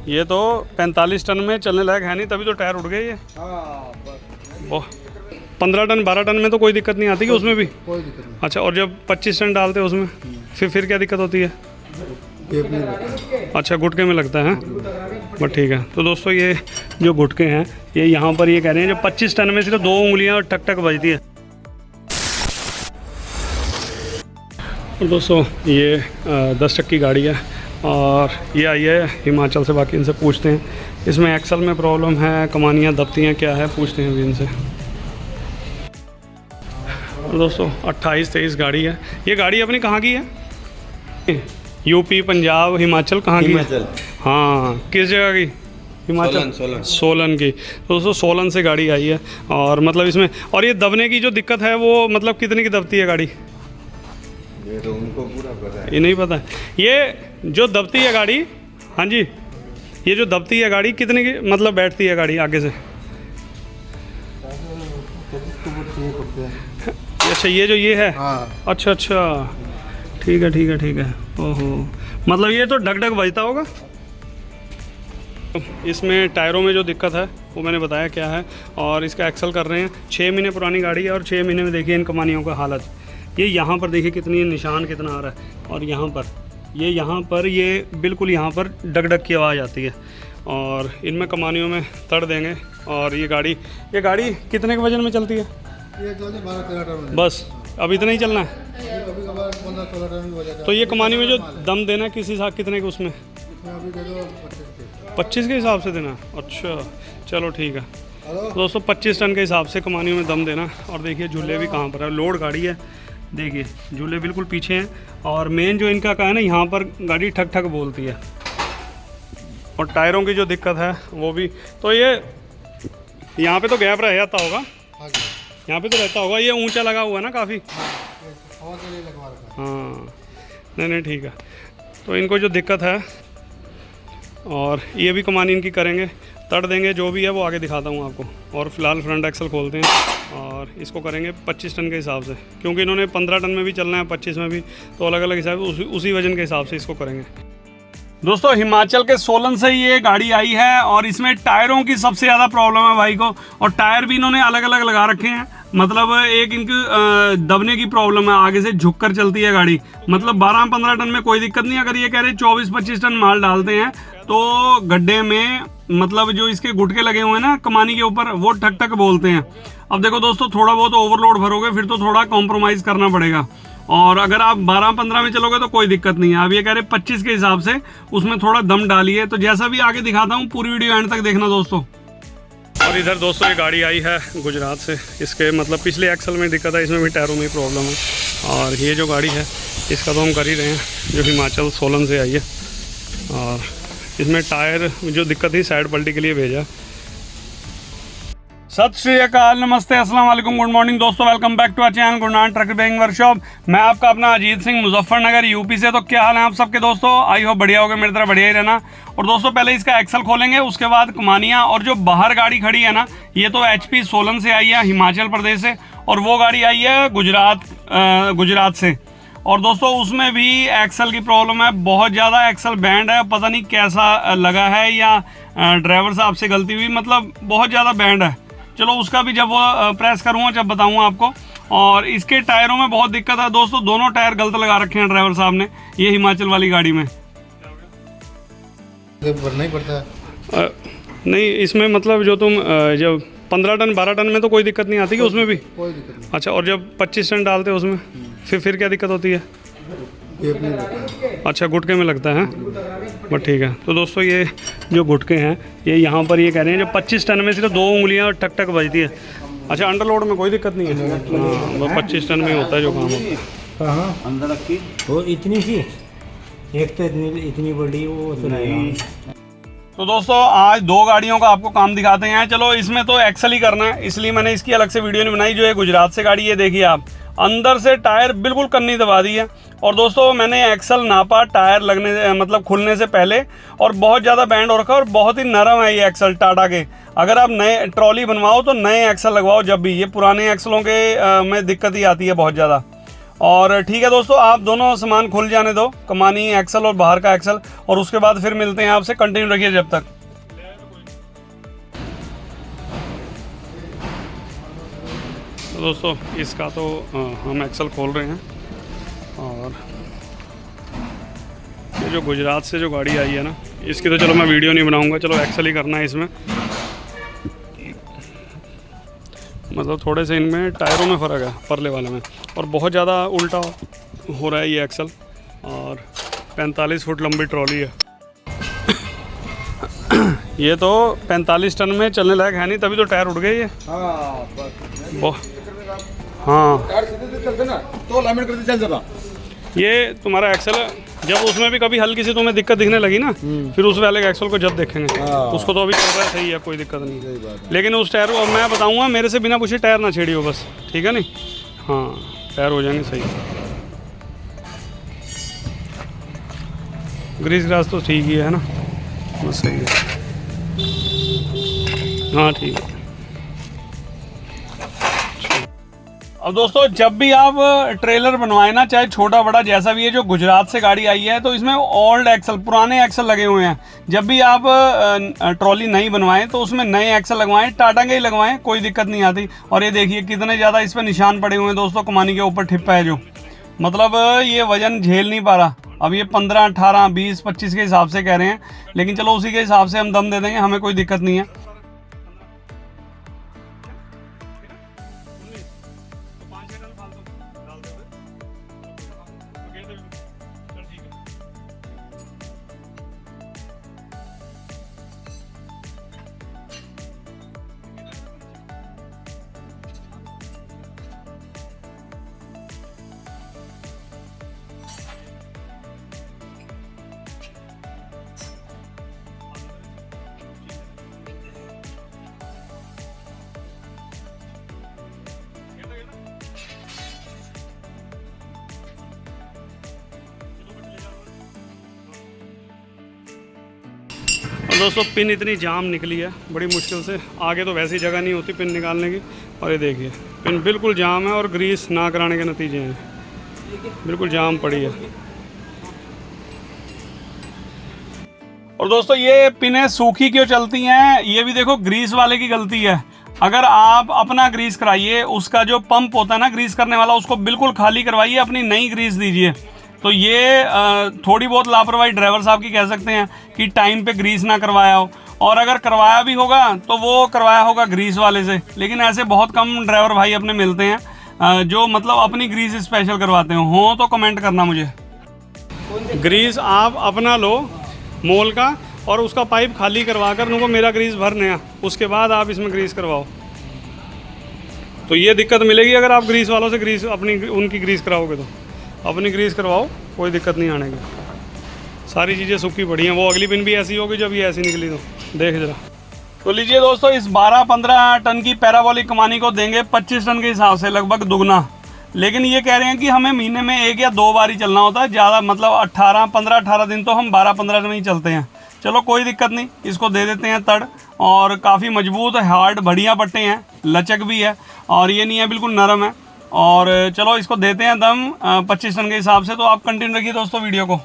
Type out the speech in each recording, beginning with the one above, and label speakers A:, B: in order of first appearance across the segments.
A: ये तो 45 टन में चलने लायक है नहीं, तभी तो टायर उड़ गए ये। वो 15 टन 12 टन में तो कोई दिक्कत नहीं आती कि उसमें भी?
B: कोई दिक्कत नहीं।
A: अच्छा, और जब 25 टन डालते हैं उसमें फिर क्या दिक्कत होती है? अच्छा, गुटके में लगता है। बट ठीक है। तो दोस्तों ये जो गुटके हैं ये यहाँ पर ये कह रहे हैं जो 25 टन में सिर्फ 2 उंगलियाँ टक टक बजती है। और दोस्तों ये 10 चक्की गाड़ी है और ये आई है हिमाचल से। बाकी इनसे पूछते हैं इसमें एक्सल में प्रॉब्लम है, कमानियाँ दबती हैं, क्या है, पूछते हैं अभी इनसे। और दोस्तों 28-23 गाड़ी है। ये गाड़ी अपनी कहाँ की है? यूपी, पंजाब, हिमाचल, कहाँ की है? हाँ, किस जगह की? हिमाचल, सोलन की। तो दोस्तों सोलन से गाड़ी आई है और मतलब इसमें, और ये दबने की जो दिक्कत है वो मतलब कितने की दबती है गाड़ी?
B: ये तो उनको पूरा पता है।
A: ये नहीं पता है। ये जो दबती है गाड़ी, हाँ जी, ये जो दबती है गाड़ी कितने की मतलब बैठती है गाड़ी आगे से? अच्छा, ये जो ये है।
B: हाँ।
A: अच्छा अच्छा, ठीक है ठीक है ठीक है। ओहो, मतलब ये तो ढक ढक बजता होगा। इसमें टायरों में जो दिक्कत है वो मैंने बताया क्या है। और इसका एक्सल कर रहे हैं। 6 महीने पुरानी गाड़ी है और 6 महीने में देखिए इन कमानियों का हालत। ये यहाँ पर देखिए कितनी निशान कितना आ रहा है, और यहाँ पर ये बिल्कुल यहाँ पर डग डग की आवाज़ आती है। और इनमें कमानियों में तड़ देंगे। और ये गाड़ी कितने के वजन में चलती है?
B: ये 12-13 टन
A: बस अब इतना ही चलना है।
B: कभी कभार 15-16 टन भी हो जाता है।
A: तो ये कमानी में जो दम देना है किस हिसाब कितने के उसमें?
B: इसमें अभी दे दो
A: 25 के हिसाब से देना? अच्छा चलो ठीक है। दोस्तों 25 टन के हिसाब से कमानियों में दम देना। और देखिए झूले भी कहाँ पर है, लोड गाड़ी है। देखिए झूले बिल्कुल पीछे हैं। और मेन जो इनका है ना, यहाँ पर गाड़ी ठक ठक बोलती है। और टायरों की जो दिक्कत है वो भी, तो ये यहाँ पे तो गैप रह जाता होगा, यहाँ पे तो रहता होगा। ये ऊंचा लगा हुआ है ना काफ़ी।
B: हवा के लिए लगवा रखा है।
A: हाँ, नहीं ठीक है। तो इनको जो दिक्कत है, और ये भी कमानी इनकी करेंगे, तड़ देंगे, जो भी है वो आगे दिखाता हूँ आपको। और फिलहाल फ्रंट एक्सल खोलते हैं और इसको करेंगे 25 टन के हिसाब से, क्योंकि इन्होंने 15 टन में भी चलना है, 25 में भी, तो अलग अलग हिसाब उसी वजन के हिसाब से इसको करेंगे। दोस्तों हिमाचल के सोलन से ये गाड़ी आई है और इसमें टायरों की सबसे ज़्यादा प्रॉब्लम है भाई को। और टायर भी इन्होंने अलग अलग लगा रखे हैं। मतलब एक इनकी दबने की प्रॉब्लम है, आगे से झुक कर चलती है गाड़ी। मतलब 12-15 टन में कोई दिक्कत नहीं। अगर ये कह रहे 24-25 टन माल डालते हैं तो गड्ढे में मतलब जो इसके गुटके लगे हुए हैं ना कमानी के ऊपर, वो ठक ठक बोलते हैं। अब देखो दोस्तों, थोड़ा बहुत ओवरलोड भरोगे फिर तो थोड़ा कॉम्प्रोमाइज़ करना पड़ेगा। और अगर आप 12-15 में चलोगे तो कोई दिक्कत नहीं है। अब ये कह रहे 25 के हिसाब से उसमें थोड़ा दम डालिए। तो जैसा भी आगे दिखाता हूँ, पूरी वीडियो एंड तक देखना दोस्तों। और इधर दोस्तों ये गाड़ी आई है गुजरात से। इसके मतलब पिछले एक्सल में दिक्कत है, इसमें भी टायरों में प्रॉब्लम है। और ये जो गाड़ी है इसका तो हम कर ही रहे हैं, जो हिमाचल सोलन से आई है। और इसमें टायर जो दिक्कत थी साइड पलटी के लिए भेजा। सत श्री अकाल, नमस्ते, अस्सलाम वालेकुम, गुड मॉर्निंग दोस्तों। Welcome back to our channel Gurnan truck repairing workshop. मैं आपका अपना अजीत सिंह, मुजफ्फरनगर यूपी से। तो क्या हाल है आप सबके दोस्तों? आई होप बढ़िया होगा, मेरी तरह बढ़िया ही रहना। और दोस्तों पहले इसका एक्सल खोलेंगे, उसके बाद कमानियाँ। और जो बाहर गाड़ी खड़ी है ना, ये तो HP सोलन से आई है, हिमाचल प्रदेश से। और वो गाड़ी आई है गुजरात से। और दोस्तों उसमें भी एक्सल की प्रॉब्लम है, बहुत ज़्यादा एक्सल बैंड है। पता नहीं कैसा लगा है या ड्राइवर साहब से गलती हुई, मतलब बहुत ज़्यादा बैंड है। चलो उसका भी जब वो प्रेस करूँगा जब बताऊँगा आपको। और इसके टायरों में बहुत दिक्कत है दोस्तों, दोनों टायर गलत लगा रखे हैं ड्राइवर साहब ने, ये हिमाचल वाली गाड़ी में।
B: भरना ही पड़ता है।
A: नहीं, इसमें मतलब जो तुम जब 15 टन 12 टन में तो कोई दिक्कत नहीं आती कि उसमें भी?
B: कोई दिक्कत नहीं।
A: अच्छा, और जब 25 टन डालते हैं उसमें फिर क्या दिक्कत होती है? अच्छा, गुटके में लगता है। बट ठीक है। तो दोस्तों ये जो गुटके हैं ये यहाँ पर ये कह रहे हैं जो 25 टन में सिर्फ 2 उंगलियाँ टक टक बजती है। अच्छा, अंडरलोड में कोई दिक्कत नहीं है। हाँ, 25 टन में होता है जो काम होता है।
C: अंदर रखी वो इतनी सी, एक तो इतनी बड़ी वो तो नहीं।
A: तो दोस्तों आज 2 गाड़ियों का आपको काम दिखाते हैं। चलो इसमें तो एक्सल ही करना है, इसलिए मैंने इसकी अलग से वीडियो नहीं बनाई। जो है गुजरात से गाड़ी, ये देखिए आप, अंदर से टायर बिल्कुल कन्नी दबा दी है। और दोस्तों मैंने एक्सल नापा टायर लगने मतलब खुलने से पहले, और बहुत ज़्यादा बैंड हो रखा है और बहुत ही नरम है ये एक्सल टाटा के। अगर आप नए ट्रॉली बनवाओ तो नए एक्सल लगवाओ जब भी, ये पुराने एक्सलों के में दिक्कत ही आती है बहुत ज़्यादा। और ठीक है दोस्तों, आप दोनों सामान खुल जाने दो, कमानी एक्सल और बाहर का एक्सल, और उसके बाद फिर मिलते हैं आपसे। कंटिन्यू रखिए जब तक। तो दोस्तों इसका तो हम एक्सल खोल रहे हैं, और ये जो गुजरात से जो गाड़ी आई है ना, इसकी तो चलो मैं वीडियो नहीं बनाऊंगा, चलो एक्सल ही करना है इसमें। मतलब थोड़े से इनमें टायरों में फ़र्क है, परले वाले में, और बहुत ज़्यादा उल्टा हो रहा है ये एक्सल। और 45 फुट लंबी ट्रॉली है। ये तो 45 टन में चलने लायक है नहीं, तभी तो टायर उड़ गए ये। हाँ
B: तो लाइन करते चल जरा।
A: ये तुम्हारा एक्सल है, जब उसमें भी कभी हल्की सी तुम्हें दिक्कत दिखने लगी ना, फिर उस वाले एक्सल को जब देखेंगे। उसको तो अभी चल रहा है सही है, कोई दिक्कत नहीं। लेकिन उस टायर को मैं बताऊंगा, मेरे से बिना पूछे टायर ना छेड़ियो बस, ठीक है नहीं? हाँ, टायर हो जाएंगे सही। ग्रीस ग्रास तो ठीक ही है ना, बस सही है। हाँ ठीक है। अब दोस्तों जब भी आप ट्रेलर बनवाएं ना, चाहे छोटा बड़ा जैसा भी है, जो गुजरात से गाड़ी आई है तो इसमें ओल्ड एक्सल, पुराने एक्सल लगे हुए हैं। जब भी आप ट्रॉली नहीं बनवाएं तो उसमें नए एक्सल लगवाएं, टाटा के ही लगवाएं, कोई दिक्कत नहीं आती। और ये देखिए कितने ज़्यादा इस पर निशान पड़े हुए हैं दोस्तों, कमानी के ऊपर ठिप्पा है जो, मतलब ये वजन झेल नहीं पा रहा। अब ये 15, 18, 20, 25 के हिसाब से कह रहे हैं, लेकिन चलो उसी के हिसाब से हम दम दे देंगे, हमें कोई दिक्कत नहीं है। दोस्तों पिन इतनी जाम निकली है बड़ी मुश्किल से, आगे तो वैसी जगह नहीं होती पिन निकालने की। और ये देखिए पिन बिल्कुल जाम है, और ग्रीस ना कराने के नतीजे हैं, बिल्कुल जाम पड़ी है। और दोस्तों ये पिनें सूखी क्यों चलती हैं, ये भी देखो ग्रीस वाले की गलती है। अगर आप अपना ग्रीस कराइए, उसका जो पंप होता है ना ग्रीस करने वाला, उसको बिल्कुल खाली करवाइए, अपनी नई ग्रीस दीजिए। तो ये थोड़ी बहुत लापरवाही ड्राइवर साहब की कह सकते हैं कि टाइम पे ग्रीस ना करवाया हो, और अगर करवाया भी होगा तो वो करवाया होगा ग्रीस वाले से। लेकिन ऐसे बहुत कम ड्राइवर भाई अपने मिलते हैं जो मतलब अपनी ग्रीस स्पेशल करवाते हो तो कमेंट करना मुझे। ग्रीस आप अपना लो मोल का, और उसका पाइप खाली करवा कर उनको मेरा ग्रीस भरने हैं, उसके बाद आप इसमें ग्रीस करवाओ। तो ये दिक्कत मिलेगी अगर आप ग्रीस वालों से ग्रीस अपनी उनकी ग्रीस कराओगे, तो अपनी ग्रीस करवाओ, कोई दिक्कत नहीं आने की। सारी चीज़ें सूखी पड़ी हैं, वो अगली पिन भी ऐसी होगी जब ये ऐसी निकली, तो देख जरा। तो लीजिए दोस्तों, इस 12-15 टन की पैराबोलिक कमानी को देंगे 25 टन के हिसाब से लगभग दुगना। लेकिन ये कह रहे हैं कि हमें महीने में 1 या 2 बार ही चलना होता है, ज़्यादा मतलब 15-18 दिन तो हम 12-15 में ही चलते हैं। चलो कोई दिक्कत नहीं, इसको दे देते हैं तड़। और काफ़ी मजबूत है, हार्ड बढ़िया पट्टे हैं, लचक भी है, और ये नहीं है बिल्कुल नरम है। और चलो इसको देते हैं दम 25 टन के हिसाब से। तो आप कंटिन्यू रखिए दोस्तों वीडियो को।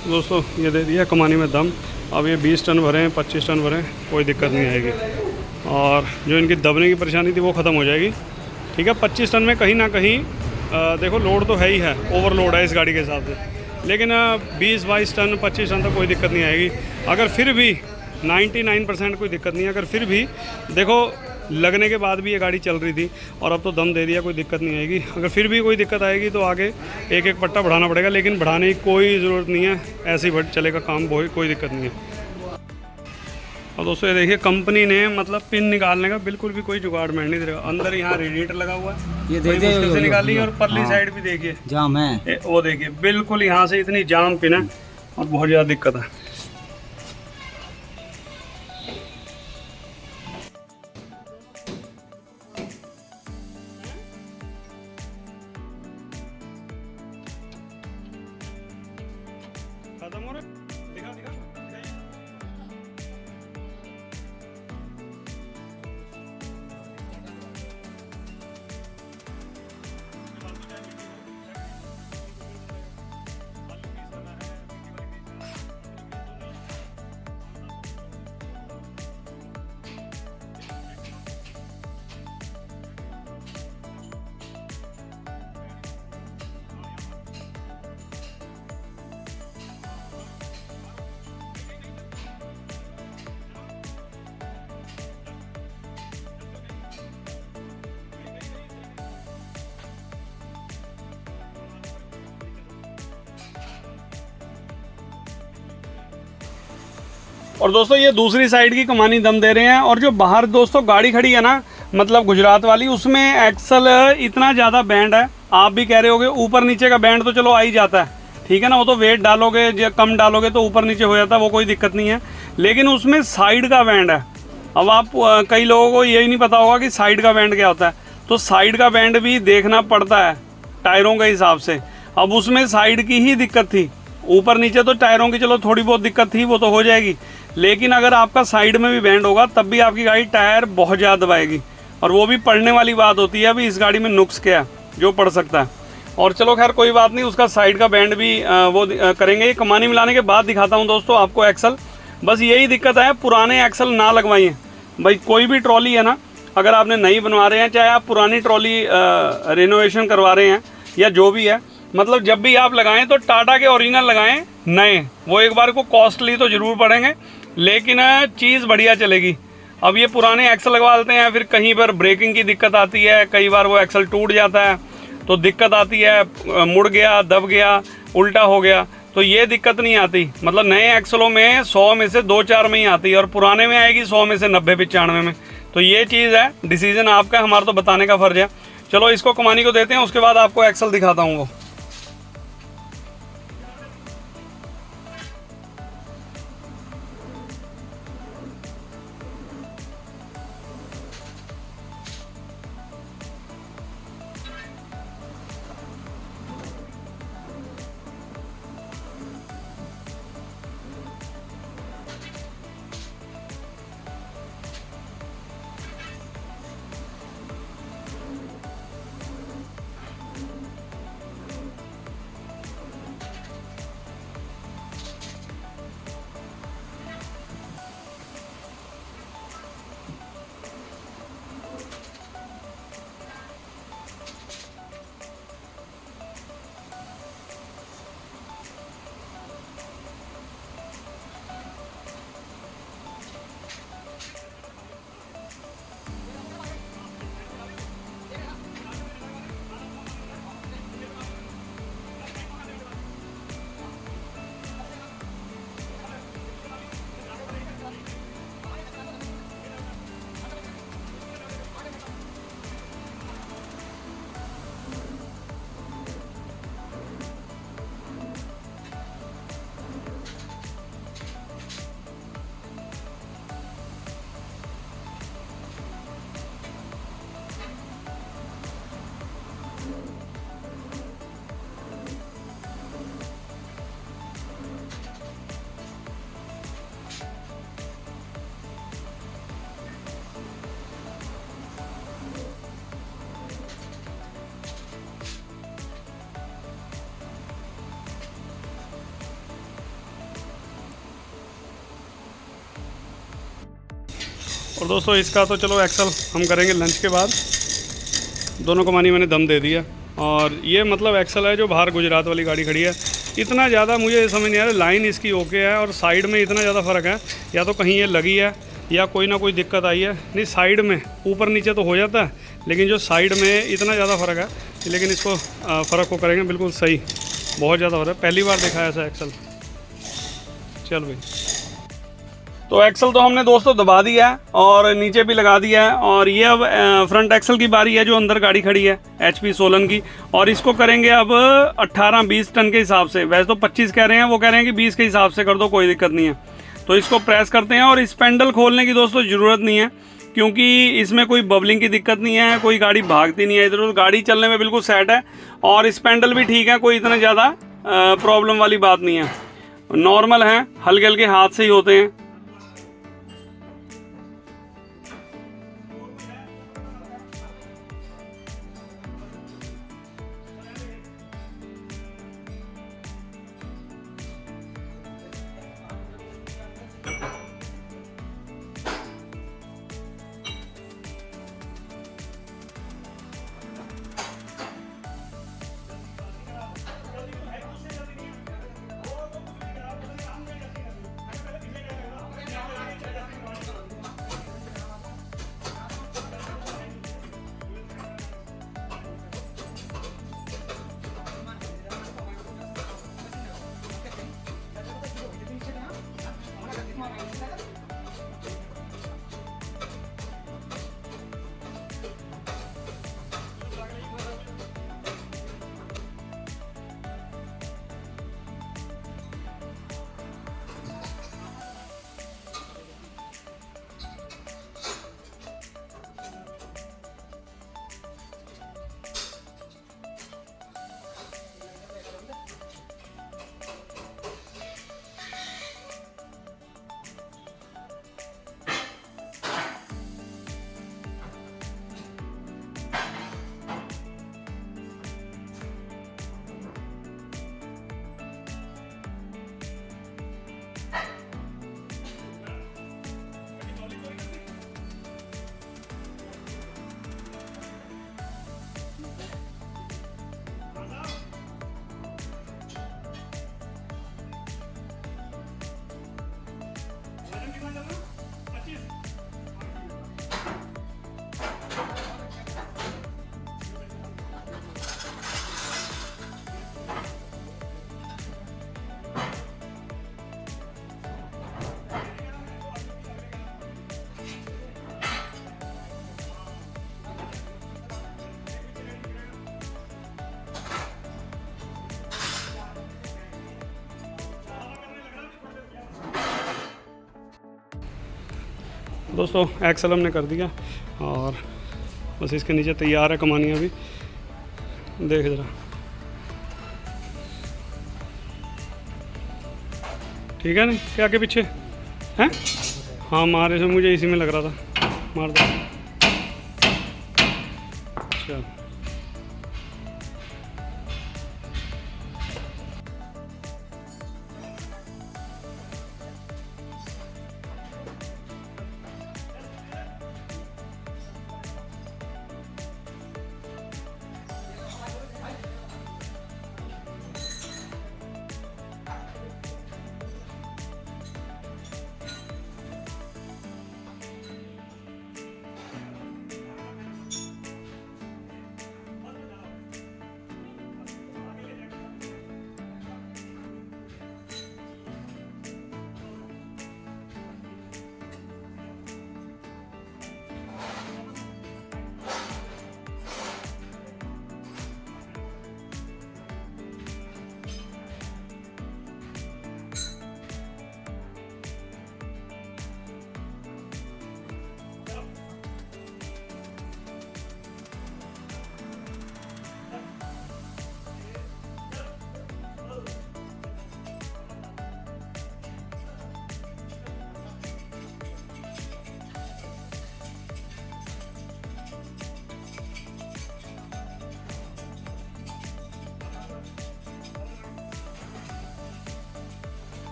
A: दोस्तों ये दे दिया कमानी में दम। अब ये 20 टन भरे हैं, 25 टन भरे हैं, कोई दिक्कत नहीं आएगी। और जो इनकी दबने की परेशानी थी वो ख़त्म हो जाएगी। ठीक है, 25 टन में कहीं ना कहीं देखो लोड तो है ही है, ओवरलोड है इस गाड़ी के हिसाब से, लेकिन 20-22 टन 25 टन तक कोई दिक्कत नहीं आएगी। अगर फिर भी 99% कोई दिक्कत नहीं है, अगर फिर भी देखो लगने के बाद भी ये गाड़ी चल रही थी और अब तो दम दे दिया, कोई दिक्कत नहीं आएगी। अगर फिर भी कोई दिक्कत आएगी तो आगे एक एक पट्टा बढ़ाना पड़ेगा, लेकिन बढ़ाने की कोई ज़रूरत नहीं है, ऐसे ही चलेगा काम, कोई दिक्कत नहीं है। और दोस्तों ये देखिए कंपनी ने मतलब पिन निकालने का बिल्कुल भी कोई जुगाड़ में नहीं दे रहा। अंदर यहाँ रेडिएटर लगा हुआ है,
C: ये
A: बड़ी मुश्किल से निकाली, और परली साइड भी देखिए
C: जाम है,
A: वो देखिए बिल्कुल यहाँ से इतनी जाम पिन है और बहुत ज़्यादा दिक्कत है। खत्म हो रहा है, दिखा दिखा और दोस्तों ये दूसरी साइड की कमानी दम दे रहे हैं। और जो बाहर दोस्तों गाड़ी खड़ी है ना, मतलब गुजरात वाली, उसमें एक्सल इतना ज़्यादा बैंड है, आप भी कह रहे होगे ऊपर नीचे का बैंड तो चलो आ ही जाता है, ठीक है ना, वो तो वेट डालोगे या कम डालोगे तो ऊपर नीचे हो जाता है, वो कोई दिक्कत नहीं है, लेकिन उसमें साइड का बैंड है। अब आप कई लोगों को यही नहीं पता होगा कि साइड का बैंड क्या होता है, तो साइड का बैंड भी देखना पड़ता है टायरों के हिसाब से। अब उसमें साइड की ही दिक्कत थी, ऊपर नीचे तो टायरों की चलो थोड़ी बहुत दिक्कत थी, वो तो हो जाएगी, लेकिन अगर आपका साइड में भी बैंड होगा तब भी आपकी गाड़ी टायर बहुत ज़्यादा दबाएगी, और वो भी पढ़ने वाली बात होती है। अभी इस गाड़ी में नुक्स क्या है जो पढ़ सकता है। और चलो खैर कोई बात नहीं, उसका साइड का बैंड भी करेंगे। ये कमानी मिलाने के बाद दिखाता हूँ दोस्तों आपको एक्सल। बस यही दिक्कत है, पुराने एक्सल ना लगवाइए भाई। कोई भी ट्रॉली है ना, अगर आपने नई बनवा रहे हैं, चाहे आप पुरानी ट्रॉली रिनोवेशन करवा रहे हैं या जो भी है, मतलब जब भी आप लगाएं तो टाटा के ओरिजिनल लगाएं, नए। वो एक बार को कॉस्टली तो ज़रूर पड़ेंगे, लेकिन चीज़ बढ़िया चलेगी। अब ये पुराने एक्सल लगवा लेते हैं, फिर कहीं पर ब्रेकिंग की दिक्कत आती है, कई बार वो एक्सल टूट जाता है तो दिक्कत आती है, मुड़ गया, दब गया, उल्टा हो गया, तो ये दिक्कत नहीं आती। मतलब नए एक्सलों में 100 में से 2-4 में ही आती है, और पुराने में आएगी 100 में से 90-95 में। तो ये चीज़ है, डिसीजन आपका, हमारा तो बताने का फ़र्ज है। चलो इसको कमानी को देते हैं, उसके बाद आपको एक्सल दिखाता हूँ वो। और दोस्तों इसका तो चलो एक्सेल हम करेंगे लंच के बाद। दोनों कमानी मैंने दम दे दिया। और ये मतलब एक्सेल है जो बाहर गुजरात वाली गाड़ी खड़ी है। इतना ज़्यादा मुझे समझ नहीं आ रहा, लाइन इसकी ओके है और साइड में इतना ज़्यादा फ़र्क है, या तो कहीं ये लगी है या कोई ना कोई दिक्कत आई है। नहीं, साइड में ऊपर नीचे तो हो जाता है, लेकिन जो साइड में इतना ज़्यादा फ़र्क है। लेकिन इसको फ़र्क को करेंगे बिल्कुल सही, बहुत ज़्यादा फ़र्क है। पहली बार देखा है ऐसा एक्सेल। चल भाई, तो एक्सेल तो हमने दोस्तों दबा दिया है और नीचे भी लगा दिया है। और ये अब फ्रंट एक्सेल की बारी है, जो अंदर गाड़ी खड़ी है HP सोलन की। और इसको करेंगे अब 18-20 टन के हिसाब से। वैसे तो 25 कह रहे हैं, वो कह रहे हैं कि 20 के हिसाब से कर दो, कोई दिक्कत नहीं है। तो इसको प्रेस करते हैं। और इस पैंडल खोलने की दोस्तों ज़रूरत नहीं है, क्योंकि इसमें कोई बबलिंग की दिक्कत नहीं है, कोई गाड़ी भागती नहीं है इधर उधर, गाड़ी चलने में बिल्कुल सेट है। और इस पैंडल भी ठीक है, कोई इतना ज़्यादा प्रॉब्लम वाली बात नहीं है, नॉर्मल है, हल्के हल्के हाथ से ही होते हैं। दोस्तों एक्सेल हमने कर दिया और बस इसके नीचे तैयार है कमानियाँ भी। देख ज़रा, ठीक है नहीं क्या आगे पीछे हैं? हाँ मारे से मुझे इसी में लग रहा था, मार दो। चल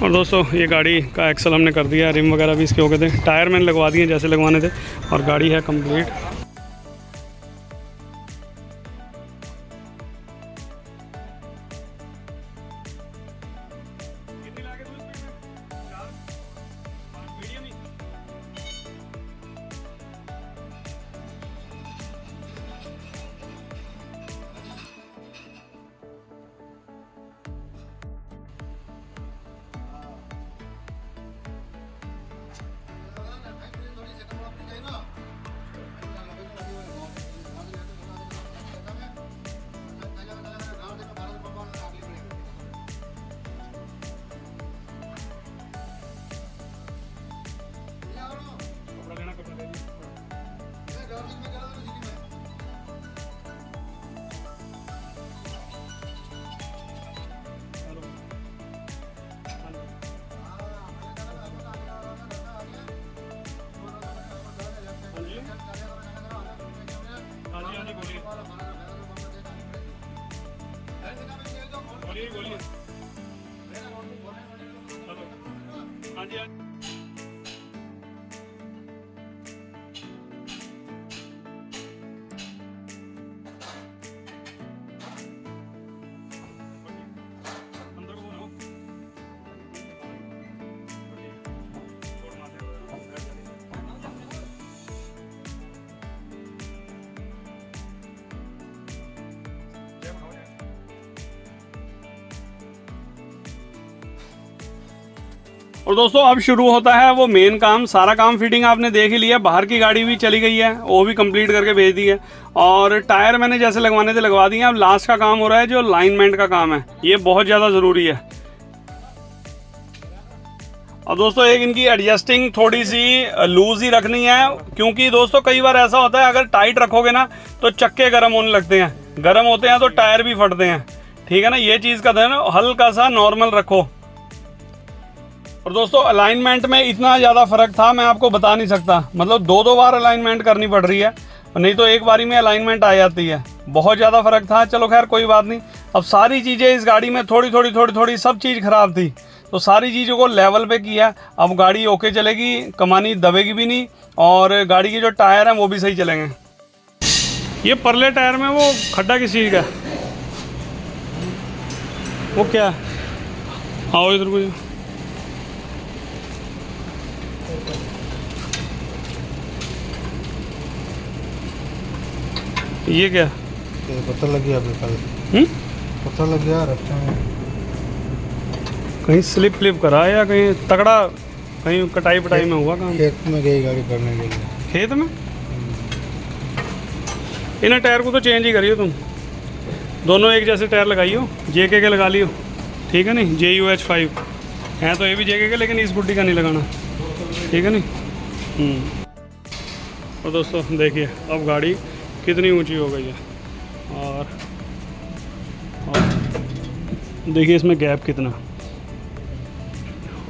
A: और दोस्तों ये गाड़ी का एक्सल हमने कर दिया, रिम वगैरह भी इसके हो गए थे, टायर मैंने लगवा दिए जैसे लगवाने थे और गाड़ी है कंप्लीट। और दोस्तों अब शुरू होता है वो मेन काम। सारा काम फिटिंग आपने देख ही लिया, बाहर की गाड़ी भी चली गई है, वो भी कंप्लीट करके भेज दी है और टायर मैंने जैसे लगवाने थे लगवा दिए। अब लास्ट का काम हो रहा है जो अलाइनमेंट का काम है, ये बहुत ज़्यादा ज़रूरी है। और दोस्तों एक इनकी एडजस्टिंग थोड़ी सी लूज ही रखनी है, क्योंकि दोस्तों कई बार ऐसा होता है अगर टाइट रखोगे ना तो चक्के गर्म होने लगते हैं, गर्म होते हैं तो टायर भी फटते हैं, ठीक है ना। ये चीज़ का ध्यान हल्का सा नॉर्मल रखो। और दोस्तों अलाइनमेंट में इतना ज़्यादा फ़र्क था मैं आपको बता नहीं सकता, मतलब दो बार अलाइनमेंट करनी पड़ रही है, नहीं तो एक बारी में अलाइनमेंट आ जाती है। बहुत ज़्यादा फ़र्क था। चलो खैर कोई बात नहीं। अब सारी चीज़ें इस गाड़ी में थोड़ी सब चीज़ ख़राब थी, तो सारी चीज़ों को लेवल पे किया। अब गाड़ी ओके चलेगी, कमानी दबेगी भी नहीं और गाड़ी के जो टायर हैं वो भी सही चलेंगे। ये परले टायर में वो खड्डा किस चीज़ का, वो क्या है? आओ इधर को। ये क्या
C: पता लग गया अभी कल, पता लग गया रास्ते में
A: कहीं स्लिप फ्लिप करा या कहीं तगड़ा कहीं कटाई पटाई में हुआ काम?
C: खेत में गई गाड़ी करने के लिए।
A: खेत में? इन टायर को तो चेंज ही करियो तुम, दोनों एक जैसे टायर लगाइयो, जेके के लगा लियो, ठीक है नहीं। JUH5 हैं तो ये भी जेके के, लेकिन इस गुड्डी का नहीं लगाना, ठीक है नहीं। और दोस्तों देखिए अब गाड़ी कितनी ऊंची हो गई है और देखिए इसमें गैप कितना,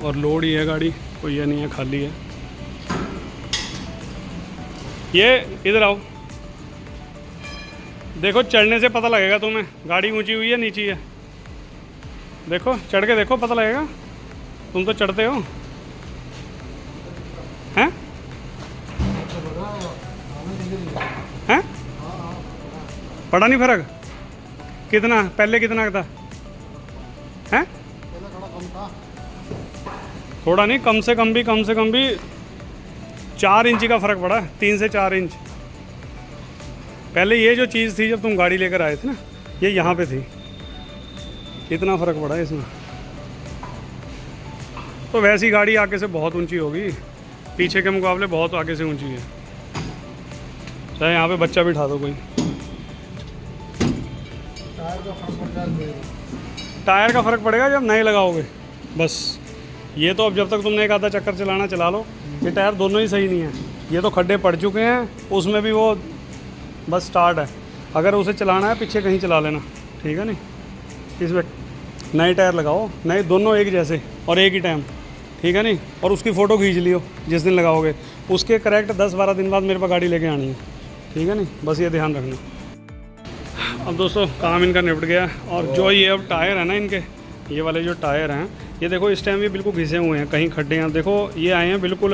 A: और लोड ही है गाड़ी, कोई ये नहीं है खाली है। ये इधर आओ, देखो चढ़ने से पता लगेगा तुम्हें गाड़ी ऊंची हुई है नीची है। देखो चढ़ के देखो, पता लगेगा। तुम तो चढ़ते हो हैं? हैं? पड़ा नहीं फर्क? कितना पहले कितना था? हैं? थोड़ा नहीं, कम से कम भी 4 इंच का फ़र्क पड़ा, 3 से 4 इंच। पहले ये जो चीज़ थी जब तुम गाड़ी लेकर आए थे ना, ये यहाँ पे थी, कितना फ़र्क पड़ा है इसमें। तो वैसी गाड़ी आगे से बहुत ऊंची होगी, पीछे के मुकाबले बहुत आगे से ऊंची है। चाहे यहाँ पे बच्चा बिठा दो कोई। टायर का फ़र्क पड़ेगा जब नए लगाओगे बस। ये तो अब जब तक तुमने एक आधा चक्कर चलाना चला लो, ये टायर दोनों ही सही नहीं है। ये तो खड्डे पड़ चुके हैं, उसमें भी वो बस स्टार्ट है। अगर उसे चलाना है पीछे कहीं चला लेना, ठीक है नहीं। इसमें नए टायर लगाओ, नए दोनों एक जैसे और एक ही टाइम, ठीक है नहीं। और उसकी फ़ोटो खींच लियो जिस दिन लगाओगे, उसके करेक्ट 10-12 दिन बाद मेरे पास गाड़ी लेके आनी है, ठीक है नहीं। बस ये ध्यान रखना। अब दोस्तों काम इनका निपट गया। और जो ये अब टायर है ना इनके, ये वाले जो टायर हैं, ये देखो इस टाइम ये बिल्कुल घिसे हुए हैं, कहीं खड्डे हैं, देखो ये आए हैं बिल्कुल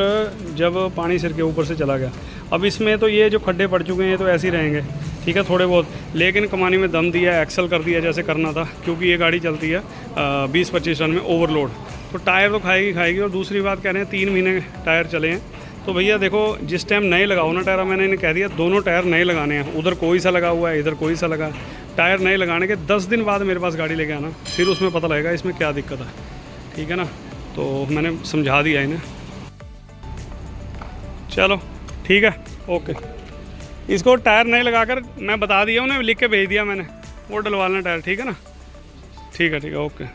A: जब पानी सिर के ऊपर से चला गया। अब इसमें तो ये जो खड्डे पड़ चुके हैं ये तो ऐसे ही रहेंगे, ठीक है, थोड़े बहुत, लेकिन कमानी में दम दिया, एक्सल कर दिया जैसे करना था, क्योंकि ये गाड़ी चलती है 20-25 टन में ओवरलोड, तो टायर तो खाएगी। और दूसरी बात कह रहे हैं 3 महीने टायर चले हैं, तो भैया देखो जिस टाइम नए लगाओ ना टायर, मैंने इन्हें कह दिया दोनों टायर नए लगाने हैं, उधर कोई सा लगा हुआ है, इधर कोई सा लगा है। टायर नए लगाने के 10 दिन बाद मेरे पास गाड़ी लेके आना, फिर उसमें पता लगेगा इसमें क्या दिक्कत है, ठीक है ना। तो मैंने समझा दिया इन्हें, चलो ठीक है, ओके। इसको टायर नए लगाकर मैं बता दिया, उन्हें लिख के भेज दिया मैंने, वो डलवा लेना टायर, ठीक है ना। ठीक है ओके।